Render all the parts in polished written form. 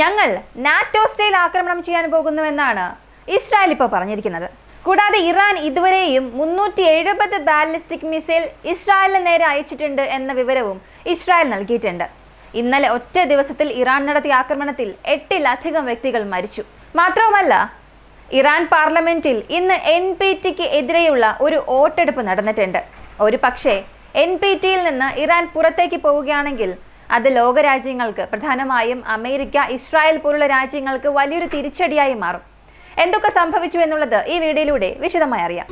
ഞങ്ങൾ NATO style ആക്രമണം ചെയ്യാൻ പോകുന്നുവെന്നാണ് ഇസ്രായേൽ ഇപ്പോൾ പറഞ്ഞിരിക്കുന്നത്. കൂടാതെ ഇറാൻ ഇതുവരെയും 370 ബാലിസ്റ്റിക് മിസൈൽ ഇസ്രായേലിന് നേരെ അയച്ചിട്ടുണ്ട് എന്ന വിവരവും ഇസ്രായേൽ നൽകിയിട്ടുണ്ട്. ഇന്നലെ ഒറ്റ ദിവസത്തിൽ ഇറാൻ നടത്തിയ ആക്രമണത്തിൽ 8-ലധികം വ്യക്തികൾ മരിച്ചു. മാത്രവുമല്ല, ഇറാൻ പാർലമെന്റിൽ ഇന്ന് NPTക്ക് എതിരെയുള്ള ഒരു വോട്ടെടുപ്പ് നടന്നിട്ടുണ്ട്. ഒരു പക്ഷേ NPTയിൽ നിന്ന് ഇറാൻ പുറത്തേക്ക് പോവുകയാണെങ്കിൽ അത് ലോകരാജ്യങ്ങൾക്ക്, പ്രധാനമായും അമേരിക്ക, ഇസ്രായേൽ പോലുള്ള രാജ്യങ്ങൾക്ക് വലിയൊരു തിരിച്ചടിയായി മാറും. എന്തൊക്കെ സംഭവിച്ചു എന്നുള്ളത് ഈ വീഡിയോയിലൂടെ വിശദമായി അറിയാം.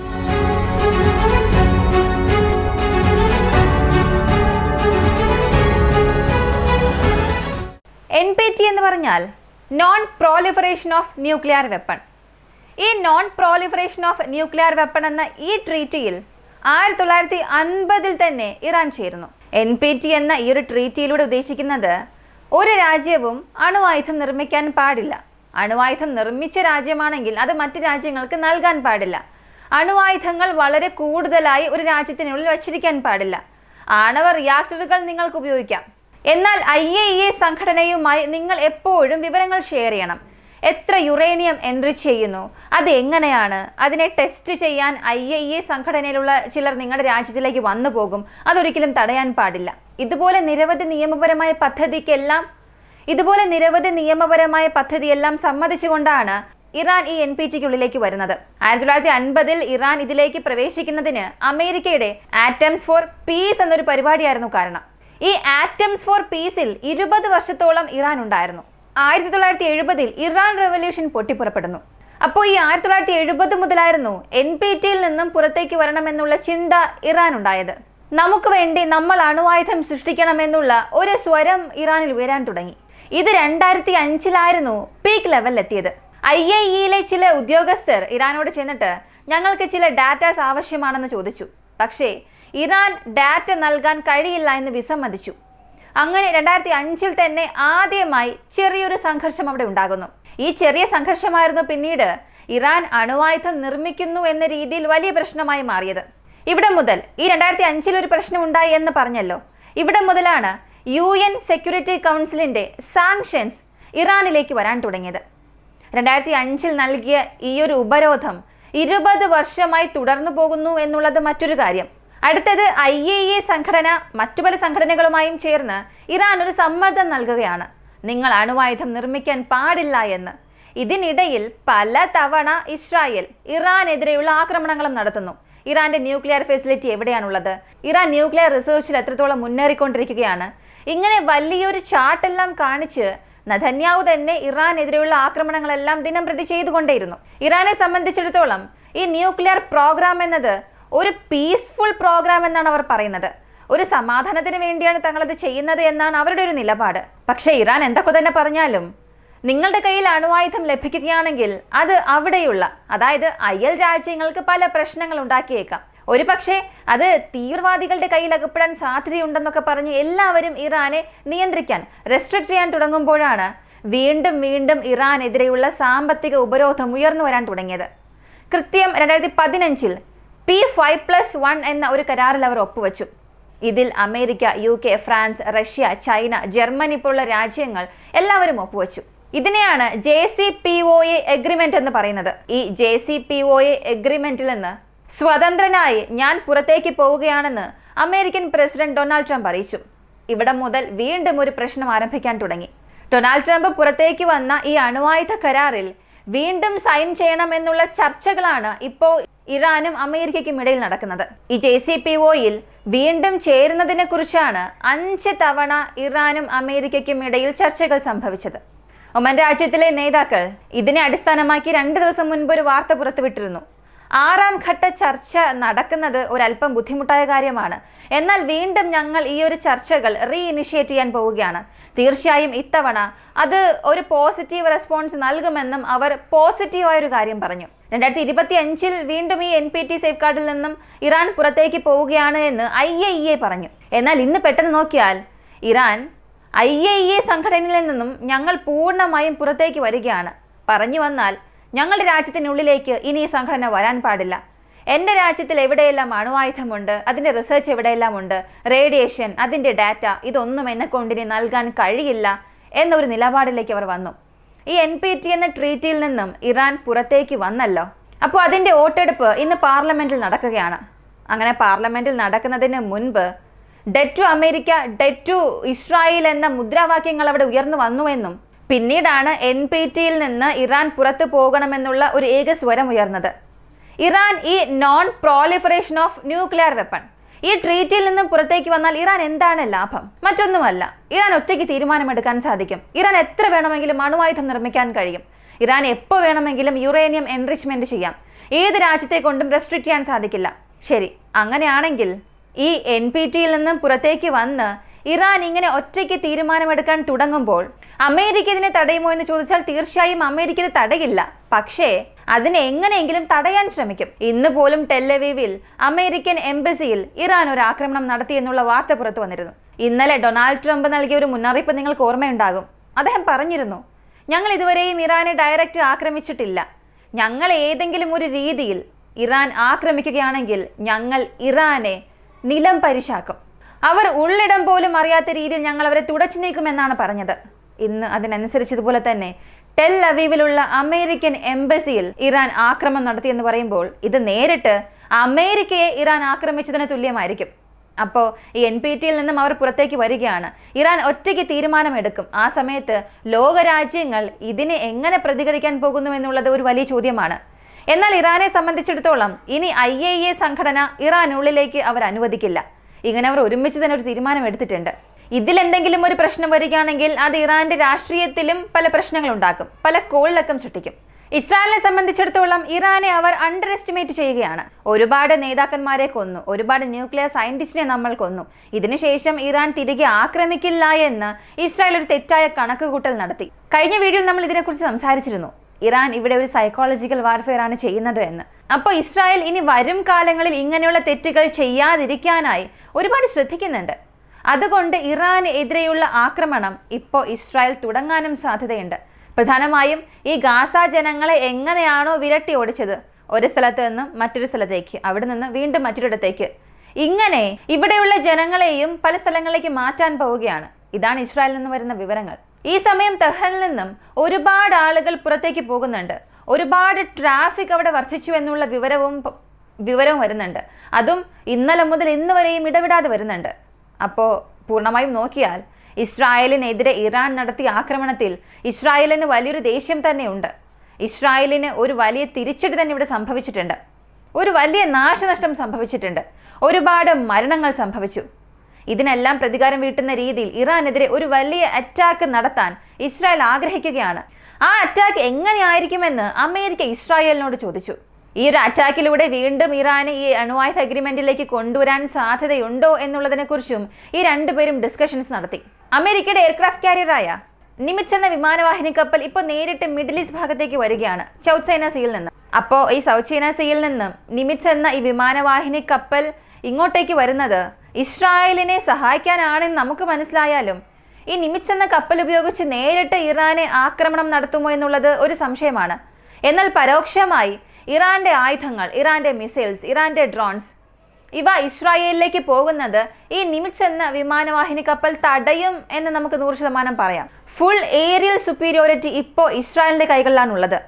NPT എന്ന് പറഞ്ഞാൽ non proliferation of nuclear weapon. ഈ non proliferation of nuclear weapon എന്ന ഈ ട്രീറ്റിയിൽ 1950 തന്നെ ഇറാൻ ചേരുന്നു. NPT എന്ന ഈ ഒരു ട്രീറ്റിയിലൂടെ ഉദ്ദേശിക്കുന്നത് ഒരു രാജ്യവും അണുവായുധം നിർമ്മിക്കാൻ പാടില്ല. അണുവായുധം നിർമ്മിച്ച രാജ്യമാണെങ്കിൽ അത് മറ്റ് രാജ്യങ്ങൾക്ക് നൽകാൻ പാടില്ല. അണുവായുധങ്ങൾ വളരെ കൂടുതലായി ഒരു രാജ്യത്തിനുള്ളിൽ വച്ചിരിക്കാൻ പാടില്ല. ആണവ റിയാക്ടറുകൾ നിങ്ങൾക്ക് ഉപയോഗിക്കാം. എന്നാൽ IAEA സംഘടനയുമായി നിങ്ങൾ എപ്പോഴും വിവരങ്ങൾ ഷെയർ ചെയ്യണം. എത്ര യുറേനിയം എൻറിച്ച് ചെയ്യുന്നു, അത് എങ്ങനെയാണ്, അതിനെ ടെസ്റ്റ് ചെയ്യാൻ IAEA സംഘടനയിലുള്ള ചിലർ നിങ്ങളുടെ രാജ്യത്തിലേക്ക് വന്നു പോകും. അതൊരിക്കലും തടയാൻ പാടില്ല. ഇതുപോലെ നിരവധി നിയമപരമായ പദ്ധതിയെല്ലാം സമ്മതിച്ചുകൊണ്ടാണ് ഇറാൻ ഈ NPTക്കുള്ളിലേക്ക് വരുന്നത്. 1950 ഇറാൻ ഇതിലേക്ക് പ്രവേശിക്കുന്നതിന് അമേരിക്കയുടെ ആറ്റംസ് ഫോർ പീസ് എന്നൊരു പരിപാടിയായിരുന്നു കാരണം. ഈ ആറ്റംസ് ഫോർ പീസിൽ 20 വർഷത്തോളം ഇറാൻ ഉണ്ടായിരുന്നു. 1970 ഇറാൻ റെവല്യൂഷൻ പൊട്ടിപ്പുറപ്പെടുന്നു. അപ്പോൾ ഈ 1970 മുതലായിരുന്നു NPTയിൽ നിന്നും പുറത്തേക്ക് വരണമെന്നുള്ള ചിന്ത ഇറാൻ ഉണ്ടായത്. നമുക്ക് വേണ്ടി നമ്മൾ അണുവായുധം സൃഷ്ടിക്കണമെന്നുള്ള ഒരു സ്വരം ഇറാനിൽ ഉയരാൻ തുടങ്ങി. ഇത് 2005 പീക്ക് ലെവലിലെത്തിയത്. IAEAയിലെ ചില ഉദ്യോഗസ്ഥർ ഇറാനോട് ചെന്നിട്ട് ഞങ്ങൾക്ക് ചില ഡാറ്റാസ് ആവശ്യമാണെന്ന് ചോദിച്ചു. പക്ഷേ ഇറാൻ ഡാറ്റ നൽകാൻ കഴിയില്ല എന്ന് വിസമ്മതിച്ചു. അങ്ങനെ 2005 തന്നെ ആദ്യമായി ചെറിയൊരു സംഘർഷം അവിടെ ഉണ്ടാകുന്നു. ഈ ചെറിയ സംഘർഷമായിരുന്നു പിന്നീട് ഇറാൻ അണുവായുധം നിർമ്മിക്കുന്നു എന്ന രീതിയിൽ വലിയ പ്രശ്നമായി മാറിയത്. ഇവിടെ മുതൽ ഈ 2005 ഒരു പ്രശ്നം ഉണ്ടായി എന്ന് പറഞ്ഞല്ലോ, ഇവിടെ മുതലാണ് UN സെക്യൂരിറ്റി കൗൺസിലിന്റെ സാങ്ഷൻസ് ഇറാനിലേക്ക് വരാൻ തുടങ്ങിയത്. 2005 നൽകിയ ഈ ഒരു ഉപരോധം 20 വർഷമായി തുടർന്നു പോകുന്നു എന്നുള്ളത് മറ്റൊരു കാര്യം. അടുത്തത് IAEA സംഘടന മറ്റു പല സംഘടനകളുമായും ചേർന്ന് ഇറാൻ ഒരു സമ്മർദ്ദം നൽകുകയാണ്, നിങ്ങൾ അണുവായുധം നിർമ്മിക്കാൻ പാടില്ല എന്ന്. ഇതിനിടയിൽ പല തവണ ഇസ്രായേൽ ഇറാനെതിരെയുള്ള ആക്രമണങ്ങളും നടത്തുന്നു. ഇറാന്റെ ന്യൂക്ലിയർ ഫെസിലിറ്റി എവിടെയാണുള്ളത്, ഇറാൻ ന്യൂക്ലിയർ റിസർച്ചിൽ എത്രത്തോളം മുന്നേറിക്കൊണ്ടിരിക്കുകയാണ്, ഇങ്ങനെ വലിയൊരു ചാർട്ടെല്ലാം കാണിച്ച് നെതന്യാഹു തന്നെ ഇറാനെതിരെയുള്ള ആക്രമണങ്ങളെല്ലാം ദിനം പ്രതി ചെയ്തുകൊണ്ടേയിരുന്നു. ഇറാനെ സംബന്ധിച്ചിടത്തോളം ഈ ന്യൂക്ലിയർ പ്രോഗ്രാം എന്നത് ഒരു പീസ്ഫുൾ പ്രോഗ്രാം എന്നാണ് അവർ പറയുന്നത്. ഒരു സമാധാനത്തിന് വേണ്ടിയാണ് തങ്ങളത് ചെയ്യുന്നത് എന്നാണ് അവരുടെ ഒരു നിലപാട്. പക്ഷേ ഇറാൻ എന്തൊക്കെ തന്നെ പറഞ്ഞാലും നിങ്ങളുടെ കയ്യിൽ അണുവായുധം ലഭിക്കുകയാണെങ്കിൽ അത് അവിടെയുള്ള, അതായത് അയൽ രാജ്യങ്ങൾക്ക് പല പ്രശ്നങ്ങൾ ഉണ്ടാക്കിയേക്കാം. ഒരു പക്ഷേ അത് തീവ്രവാദികളുടെ കയ്യിൽ അകപ്പെടാൻ സാധ്യതയുണ്ടെന്നൊക്കെ പറഞ്ഞ് എല്ലാവരും ഇറാനെ നിയന്ത്രിക്കാൻ, റെസ്ട്രിക്ട് ചെയ്യാൻ തുടങ്ങുമ്പോഴാണ് വീണ്ടും ഇറാനെതിരെയുള്ള സാമ്പത്തിക ഉപരോധം ഉയർന്നു വരാൻ തുടങ്ങിയത്. കൃത്യം 2015 P5+1 എന്ന ഒരു കരാറിൽ അവർ ഒപ്പുവെച്ചു. ഇതിൽ America, UK, France, Russia, China, Germany പോലുള്ള രാജ്യങ്ങൾ എല്ലാവരും ഒപ്പുവെച്ചു. ഇതിനെയാണ് JCPOA എഗ്രിമെന്റ് എന്ന് പറയുന്നത്. ഈ JCPOA എഗ്രിമെന്റിൽ നിന്ന് സ്വതന്ത്രനായി ഞാൻ പുറത്തേക്ക് പോവുകയാണെന്ന് അമേരിക്കൻ പ്രസിഡന്റ് ഡൊണാൾഡ് ട്രംപ് അറിയിച്ചു. ഇവിടെ മുതൽ വീണ്ടും ഒരു പ്രശ്നം ആരംഭിക്കാൻ തുടങ്ങി. ഡൊണാൾഡ് ട്രംപ് പുറത്തേക്ക് വന്ന ഈ അണുവായുധ കരാറിൽ വീണ്ടും സൈൻ ചെയ്യണമെന്നുള്ള ചർച്ചകളാണ് ഇപ്പോൾ ഇറാനും അമേരിക്കയ്ക്കും ഇടയിൽ നടക്കുന്നത്. ഈ JCPOAയിൽ വീണ്ടും ചേരുന്നതിനെ കുറിച്ചാണ് 5 തവണ ഇറാനും അമേരിക്കയ്ക്കും ഇടയിൽ ചർച്ചകൾ സംഭവിച്ചത്. ഒമൻ രാജ്യത്തിലെ നേതാക്കൾ ഇതിനെ അടിസ്ഥാനമാക്കി 2 ദിവസം മുൻപ് ഒരു വാർത്ത പുറത്തുവിട്ടിരുന്നു. 6ാം ഘട്ട ചർച്ച നടക്കുന്നത് ഒരല്പം ബുദ്ധിമുട്ടായ കാര്യമാണ്, എന്നാൽ വീണ്ടും ഞങ്ങൾ ഈ ഒരു ചർച്ചകൾ റീഇനിഷ്യേറ്റ് ചെയ്യാൻ പോവുകയാണ്. തീർച്ചയായും ഇത്തവണ അത് ഒരു പോസിറ്റീവ് റെസ്പോൺസ് നൽകുമെന്നും അവർ പോസിറ്റീവായൊരു കാര്യം പറഞ്ഞു. 2025 വീണ്ടും ഈ NPT സേഫ് ഗാർഡിൽ നിന്നും ഇറാൻ പുറത്തേക്ക് പോവുകയാണ് എന്ന് IAEA പറഞ്ഞു. എന്നാൽ ഇന്ന് പെട്ടെന്ന് നോക്കിയാൽ ഇറാൻ IAEA സംഘടനയിൽ നിന്നും ഞങ്ങൾ പൂർണ്ണമായും പുറത്തേക്ക് വരികയാണ് പറഞ്ഞു വന്നാൽ ഞങ്ങളുടെ രാജ്യത്തിനുള്ളിലേക്ക് ഇനി ഈ സംഘടന വരാൻ പാടില്ല. എൻ്റെ രാജ്യത്തിൽ എവിടെയെല്ലാം അണുവായുധമുണ്ട്, അതിൻ്റെ റിസർച്ച് എവിടെയെല്ലാം ഉണ്ട്, റേഡിയേഷൻ, അതിൻ്റെ ഡാറ്റ, ഇതൊന്നും എന്നെ കൊണ്ടിനി നൽകാൻ കഴിയില്ല എന്നൊരു നിലപാടിലേക്ക് അവർ വന്നു. ഈ NPT എന്ന ട്രീറ്റിയിൽ നിന്നും ഇറാൻ പുറത്തേക്ക് വന്നല്ലോ. അപ്പോൾ അതിൻ്റെ വോട്ടെടുപ്പ് ഇന്ന് പാർലമെന്റിൽ നടക്കുകയാണ്. അങ്ങനെ പാർലമെന്റിൽ നടക്കുന്നതിന് മുൻപ് dead to America, dead to Israel എന്ന മുദ്രാവാക്യങ്ങൾ അവിടെ ഉയർന്നു വന്നുവെന്നും പിന്നീടാണ് NPTയിൽ നിന്ന് ഇറാൻ പുറത്തു പോകണമെന്നുള്ള ഒരു ഏക സ്വരം ഉയർന്നത്. ഇറാൻ ഈ non proliferation of nuclear weapon, ഈ ട്രീറ്റിയിൽ നിന്നും പുറത്തേക്ക് വന്നാൽ ഇറാൻ എന്താണ് ലാഭം? മറ്റൊന്നുമല്ല, ഇറാൻ ഒറ്റയ്ക്ക് തീരുമാനമെടുക്കാൻ സാധിക്കും. ഇറാൻ എത്ര വേണമെങ്കിലും അണുവായുധം നിർമ്മിക്കാൻ കഴിയും. ഇറാൻ എപ്പോൾ വേണമെങ്കിലും യുറേനിയം എൻറിച്ച്മെന്റ് ചെയ്യാം. ഏത് രാജ്യത്തെ കൊണ്ടും റെസ്ട്രിക്റ്റ് ചെയ്യാൻ സാധിക്കില്ല. ശരി, അങ്ങനെയാണെങ്കിൽ ഈ NPTയിൽ നിന്നും പുറത്തേക്ക് വന്ന് ഇറാൻ ഇങ്ങനെ ഒറ്റയ്ക്ക് തീരുമാനമെടുക്കാൻ തുടങ്ങുമ്പോൾ അമേരിക്ക ഇതിനെ തടയുമോ എന്ന് ചോദിച്ചാൽ തീർച്ചയായും അമേരിക്ക ഇത് തടയില്ല. പക്ഷേ അതിനെ എങ്ങനെയെങ്കിലും തടയാൻ ശ്രമിക്കും. ഇന്ന് പോലും ടെല്ലവീവിൽ അമേരിക്കൻ എംബസിയിൽ ഇറാൻ ഒരു ആക്രമണം നടത്തി എന്നുള്ള വാർത്ത പുറത്തു വന്നിരുന്നു. ഇന്നലെ ഡൊണാൾഡ് ട്രംപ് നൽകിയ ഒരു മുന്നറിയിപ്പ് നിങ്ങൾക്ക് ഓർമ്മയുണ്ടാകും. അദ്ദേഹം പറഞ്ഞിരുന്നു, ഞങ്ങൾ ഇതുവരെയും ഇറാനെ ഡയറക്റ്റ് ആക്രമിച്ചിട്ടില്ല. ഞങ്ങൾ ഏതെങ്കിലും ഒരു രീതിയിൽ ഇറാൻ ആക്രമിക്കുകയാണെങ്കിൽ ഞങ്ങൾ ഇറാനെ നിലം പരിശാക്കും. അവർ ഉള്ളിടം പോലും അറിയാത്ത രീതിയിൽ ഞങ്ങൾ അവരെ തുടച്ചു നീക്കുമെന്നാണ് പറഞ്ഞത്. ഇന്ന് അതിനനുസരിച്ചതുപോലെ തന്നെ ടെൽ അവീവിലുള്ള അമേരിക്കൻ എംബസിയിൽ ഇറാൻ ആക്രമണം നടത്തിയെന്ന് പറയുമ്പോൾ ഇത് നേരിട്ട് അമേരിക്കയെ ഇറാൻ ആക്രമിച്ചതിന് തുല്യമായിരിക്കും. അപ്പോൾ ഈ NPTയിൽ നിന്നും അവർ പുറത്തേക്ക് വരികയാണ്. ഇറാൻ ഒറ്റയ്ക്ക് തീരുമാനമെടുക്കും. ആ സമയത്ത് ലോകരാജ്യങ്ങൾ ഇതിനെ എങ്ങനെ പ്രതികരിക്കാൻ പോകുന്നു എന്നുള്ളത് ഒരു വലിയ ചോദ്യമാണ്. എന്നാൽ ഇറാനെ സംബന്ധിച്ചിടത്തോളം ഇനി IAEA സംഘടന ഇറാനുള്ളിലേക്ക് അവർ അനുവദിക്കില്ല. ഇങ്ങനെ അവർ ഒരുമിച്ച് തന്നെ ഒരു തീരുമാനം എടുത്തിട്ടുണ്ട്. ഇതിലെന്തെങ്കിലും ഒരു പ്രശ്നം വരികയാണെങ്കിൽ അത് ഇറാന്റെ രാഷ്ട്രീയത്തിലും പല പ്രശ്നങ്ങൾ ഉണ്ടാക്കും, പല കോളിളക്കം സൃഷ്ടിക്കും. ഇസ്രായേലിനെ സംബന്ധിച്ചിടത്തോളം ഇറാനെ അവർ അണ്ടർ എസ്റ്റിമേറ്റ് ചെയ്യുകയാണ്. ഒരുപാട് നേതാക്കന്മാരെ കൊന്നു, ഒരുപാട് ന്യൂക്ലിയർ സയന്റിസ്റ്റിനെ നമ്മൾ കൊന്നു. ഇതിനുശേഷം ഇറാൻ തിരികെ ആക്രമിക്കില്ല എന്ന് ഇസ്രായേൽ ഒരു തെറ്റായ കണക്കുകൂട്ടൽ നടത്തി. കഴിഞ്ഞ വീഡിയോയിൽ നമ്മൾ ഇതിനെക്കുറിച്ച് സംസാരിച്ചിരുന്നു. ഇറാൻ ഇവിടെ ഒരു സൈക്കോളജിക്കൽ വാർഫെയർ ആണ് ചെയ്യുന്നത് എന്ന്. അപ്പോൾ ഇസ്രായേൽ ഇനി വരും കാലങ്ങളിൽ ഇങ്ങനെയുള്ള തെറ്റുകൾ ചെയ്യാതിരിക്കാനായി ഒരുപാട് ശ്രദ്ധിക്കുന്നുണ്ട്. അതുകൊണ്ട് ഇറാന് എതിരെയുള്ള ആക്രമണം ഇപ്പോൾ ഇസ്രായേൽ തുടങ്ങാനും സാധ്യതയുണ്ട്. പ്രധാനമായും ഈ ഗാസ ജനങ്ങളെ എങ്ങനെയാണോ വിരട്ടി ഓടിച്ചത്, ഒരു സ്ഥലത്ത് നിന്ന് മറ്റൊരു സ്ഥലത്തേക്ക്, അവിടെ നിന്ന് വീണ്ടും മറ്റൊരിടത്തേക്ക്, ഇങ്ങനെ ഇവിടെയുള്ള ജനങ്ങളെയും പല സ്ഥലങ്ങളിലേക്ക് മാറ്റാൻ പോവുകയാണ്. ഇതാണ് ഇസ്രായേലിൽ നിന്ന് വരുന്ന വിവരങ്ങൾ. ഈ സമയം തെഹ്റാനിൽ നിന്നും ഒരുപാട് ആളുകൾ പുറത്തേക്ക് പോകുന്നുണ്ട്. ഒരുപാട് ട്രാഫിക് അവിടെ വർദ്ധിച്ചു എന്നുള്ള വിവരവും വരുന്നുണ്ട്. അതും ഇന്നലെ മുതൽ ഇന്ന് വരെയും ഇടവിടാതെ വരുന്നുണ്ട്. അപ്പോൾ പൂർണ്ണമായും നോക്കിയാൽ ഇസ്രായേലിനെതിരെ ഇറാൻ നടത്തിയ ആക്രമണത്തിൽ ഇസ്രായേലിന് വലിയൊരു ദേഷ്യം തന്നെയുണ്ട്. ഇസ്രായേലിന് ഒരു വലിയ തിരിച്ചടി തന്നെ ഇവിടെ സംഭവിച്ചിട്ടുണ്ട്. ഒരു വലിയ നാശനഷ്ടം സംഭവിച്ചിട്ടുണ്ട്. ഒരുപാട് മരണങ്ങൾ സംഭവിച്ചു. ഇതിനെല്ലാം പ്രതികാരം വീട്ടുന്ന രീതിയിൽ ഇറാനെതിരെ ഒരു വലിയ അറ്റാക്ക് നടത്താൻ ഇസ്രായേൽ ആഗ്രഹിക്കുകയാണ്. ആ അറ്റാക്ക് എങ്ങനെയായിരിക്കുമെന്ന് അമേരിക്ക ഇസ്രായേലിനോട് ചോദിച്ചു. ഈ ഒരു അറ്റാക്കിലൂടെ വീണ്ടും ഇറാനെ ഈ അണുവായുധ അഗ്രിമെന്റിലേക്ക് കൊണ്ടുവരാൻ സാധ്യതയുണ്ടോ എന്നുള്ളതിനെക്കുറിച്ചും ഈ രണ്ടുപേരും ഡിസ്കഷൻസ് നടത്തി. അമേരിക്കയുടെ എയർക്രാഫ്റ്റ് കാരിയറായ നിമിറ്റ്സ് എന്ന വിമാനവാഹിനി കപ്പൽ ഇപ്പോൾ നേരിട്ട് മിഡിൽ ഈസ്റ്റ് ഭാഗത്തേക്ക് വരികയാണ്, സൗത്ത് ചൈന സീയിൽ നിന്ന്. അപ്പോൾ ഈ സൗത്ത് ചൈന സീയിൽ നിന്നും നിമിറ്റ്സ് എന്ന ഈ വിമാനവാഹിനി കപ്പൽ ഇങ്ങോട്ടേക്ക് വരുന്നത് ഇസ്രായേലിനെ സഹായിക്കാനാണെന്ന് നമുക്ക് മനസ്സിലായാലും ഈ നിമിറ്റ്സ് എന്ന കപ്പൽ ഉപയോഗിച്ച് നേരിട്ട് ഇറാനെ ആക്രമണം നടത്തുമോ എന്നുള്ളത് ഒരു സംശയമാണ്. എന്നാൽ പരോക്ഷമായി ഇറാന്റെ ആയുധങ്ങൾ, ഇറാന്റെ മിസൈൽസ്, ഇറാന്റെ ഡ്രോൺസ് ഇവ ഇസ്രായേലിലേക്ക് പോകുന്നത് ഈ നിമിറ്റ്സ് എന്ന വിമാനവാഹിനി കപ്പൽ തടയും എന്ന് നമുക്ക് 100% പറയാം. ഫുൾ ഏരിയൽ സുപ്പീരിയോറിറ്റി ഇപ്പോൾ ഇസ്രായേലിന്റെ കൈകളിലാണുള്ളത്.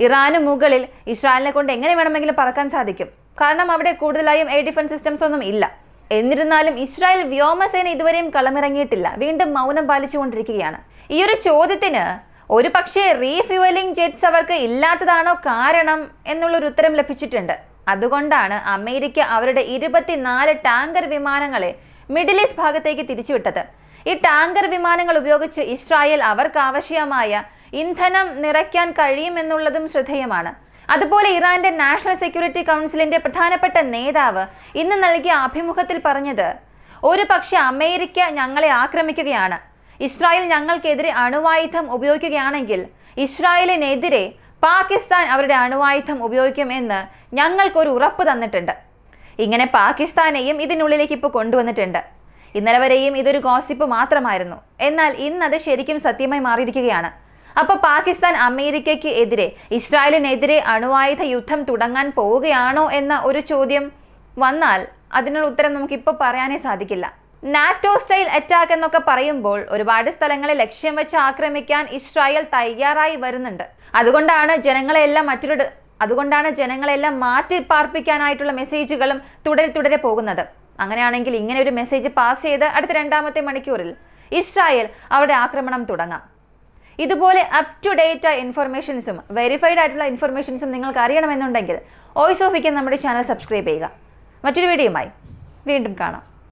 ഇറാന് മുകളിൽ ഇസ്രായേലിനെ കൊണ്ട് എങ്ങനെ വേണമെങ്കിലും പറക്കാൻ സാധിക്കും. കാരണം അവിടെ കൂടുതലായും എയർ ഡിഫൻസ് സിസ്റ്റംസ് ഒന്നും ഇല്ല. എന്നിരുന്നാലും ഇസ്രായേൽ വ്യോമസേന ഇതുവരെയും കളമിറങ്ങിയിട്ടില്ല, വീണ്ടും മൗനം പാലിച്ചുകൊണ്ടിരിക്കുകയാണ്. ഈ ഒരു ചോദ്യത്തിന് ഒരു പക്ഷേ റീഫ്യൂവലിംഗ് ജെറ്റ്സ് അവർക്ക് ഇല്ലാത്തതാണോ കാരണം എന്നുള്ളൊരു ഉത്തരം ലഭിച്ചിട്ടുണ്ട്. അതുകൊണ്ടാണ് അമേരിക്ക അവരുടെ 24 ടാങ്കർ വിമാനങ്ങളെ മിഡിൽ ഈസ്റ്റ് ഭാഗത്തേക്ക് തിരിച്ചുവിട്ടത്. ഈ ടാങ്കർ വിമാനങ്ങൾ ഉപയോഗിച്ച് ഇസ്രായേൽ അവർക്ക് ആവശ്യമായ ഇന്ധനം നിറയ്ക്കാൻ കഴിയുമെന്നുള്ളതും ശ്രദ്ധേയമാണ്. അതുപോലെ ഇറാന്റെ നാഷണൽ സെക്യൂരിറ്റി കൗൺസിലിന്റെ പ്രധാനപ്പെട്ട നേതാവ് ഇന്ന് നൽകിയ അഭിമുഖത്തിൽ പറഞ്ഞത്, ഒരു പക്ഷേ അമേരിക്ക ഞങ്ങളെ ആക്രമിക്കുകയാണ്, ഇസ്രായേൽ ഞങ്ങൾക്കെതിരെ അണുവായുധം ഉപയോഗിക്കുകയാണെങ്കിൽ ഇസ്രായേലിനെതിരെ പാകിസ്ഥാൻ അവരുടെ അണുവായുധം ഉപയോഗിക്കും എന്ന് ഞങ്ങൾക്കൊരു ഉറപ്പ് തന്നിട്ടുണ്ട്. ഇങ്ങനെ പാകിസ്ഥാനെയും ഇതിനുള്ളിലേക്ക് ഇപ്പോൾ കൊണ്ടുവന്നിട്ടുണ്ട്. ഇന്നലെ വരെയും ഇതൊരു ഗോസിപ്പ് മാത്രമായിരുന്നു. എന്നാൽ ഇന്നത് ശരിക്കും സത്യമായി മാറിയിരിക്കുകയാണ്. അപ്പോൾ പാകിസ്ഥാൻ അമേരിക്കയ്ക്ക് എതിരെ, ഇസ്രായേലിനെതിരെ അണുവായുധ യുദ്ധം തുടങ്ങാൻ പോവുകയാണോ എന്ന ഒരു ചോദ്യം വന്നാൽ അതിനുള്ള ഉത്തരം നമുക്കിപ്പോൾ പറയാനേ സാധിക്കില്ല. നാറ്റോ സ്റ്റൈൽ അറ്റാക്ക് എന്നൊക്കെ പറയുമ്പോൾ ഒരുപാട് സ്ഥലങ്ങളെ ലക്ഷ്യം വെച്ച് ആക്രമിക്കാൻ ഇസ്രായേൽ തയ്യാറായി വരുന്നുണ്ട്. അതുകൊണ്ടാണ് ജനങ്ങളെല്ലാം മാറ്റി പാർപ്പിക്കാനായിട്ടുള്ള മെസ്സേജുകളും തുടരെ പോകുന്നത്. അങ്ങനെയാണെങ്കിൽ ഇങ്ങനെ ഒരു മെസ്സേജ് പാസ് ചെയ്ത് അടുത്ത 2ാമത്തെ മണിക്കൂറിൽ ഇസ്രായേൽ അവരുടെ ആക്രമണം തുടങ്ങാം. ഇതുപോലെ അപ് ടു ഡേറ്റ് ഇൻഫർമേഷൻസും വെരിഫൈഡ് ആയിട്ടുള്ള ഇൻഫർമേഷൻസും നിങ്ങൾക്ക് അറിയണമെന്നുണ്ടെങ്കിൽ വോയിസ് ഓഫ് ഇന്ത്യ നമ്മുടെ ചാനൽ സബ്സ്ക്രൈബ് ചെയ്യുക. മറ്റൊരു വീഡിയോയുമായി വീണ്ടും കാണാം.